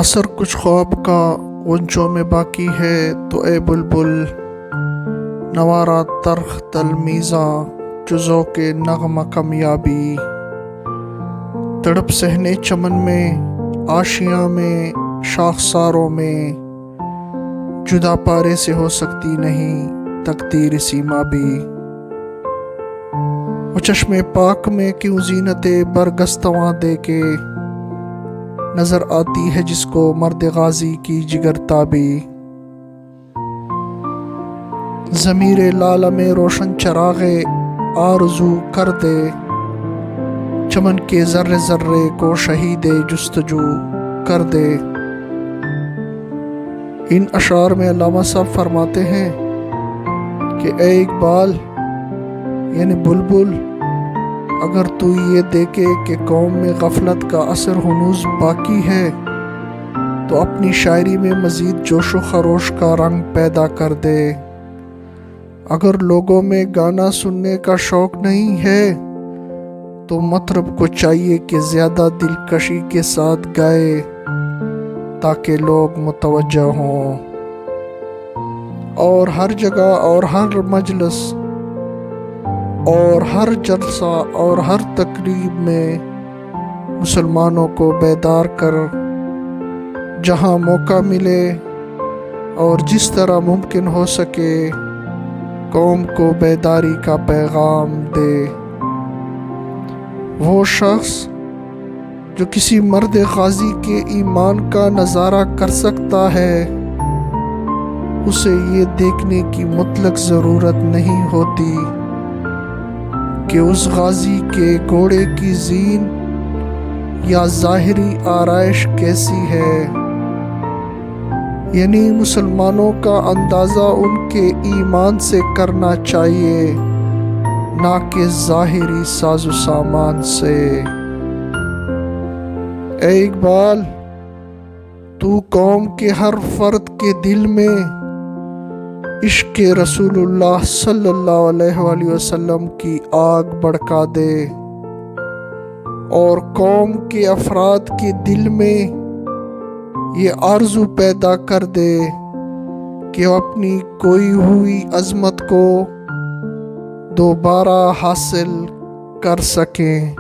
اثر کچھ خواب کا غنچوں میں باقی ہے تو اے بلبل، نوارا ترخ تلمیزاں جزو کے نغمہ کمیابی، تڑپ سہنے چمن میں آشیاں میں شاخساروں میں، جدا پارے سے ہو سکتی نہیں تقدیر سیما بھی۔ وہ چشم پاک میں کیوں زینت برگستواں دے کے نظر آتی ہے جس کو مرد غازی کی جگر تابی۔ ضمیر لالہ میں روشن چراغ آرزو کر دے، چمن کے ذرے ذرے کو شہید جستجو کر دے۔ ان اشعار میں علامہ صاحب فرماتے ہیں کہ اے اقبال یعنی بلبل، اگر تو یہ دیکھے کہ قوم میں غفلت کا اثر ہنوز باقی ہے تو اپنی شاعری میں مزید جوش و خروش کا رنگ پیدا کر دے۔ اگر لوگوں میں گانا سننے کا شوق نہیں ہے تو مطرب کو چاہیے کہ زیادہ دلکشی کے ساتھ گائے تاکہ لوگ متوجہ ہوں، اور ہر جگہ اور ہر مجلس اور ہر جلسہ اور ہر تقریب میں مسلمانوں کو بیدار کر، جہاں موقع ملے اور جس طرح ممکن ہو سکے قوم کو بیداری کا پیغام دے۔ وہ شخص جو کسی مرد غازی کے ایمان کا نظارہ کر سکتا ہے، اسے یہ دیکھنے کی مطلق ضرورت نہیں ہوتی کہ اس غازی کے گھوڑے کی زین یا ظاہری آرائش کیسی ہے، یعنی مسلمانوں کا اندازہ ان کے ایمان سے کرنا چاہیے، نہ کہ ظاہری ساز و سامان سے۔ اے اقبال، تو قوم کے ہر فرد کے دل میں عشق رسول اللہ صلی اللہ علیہ وآلہ وسلم کی آگ بھڑکا دے، اور قوم کے افراد کے دل میں یہ آرزو پیدا کر دے کہ وہ اپنی کھوئی ہوئی عظمت کو دوبارہ حاصل کر سکیں۔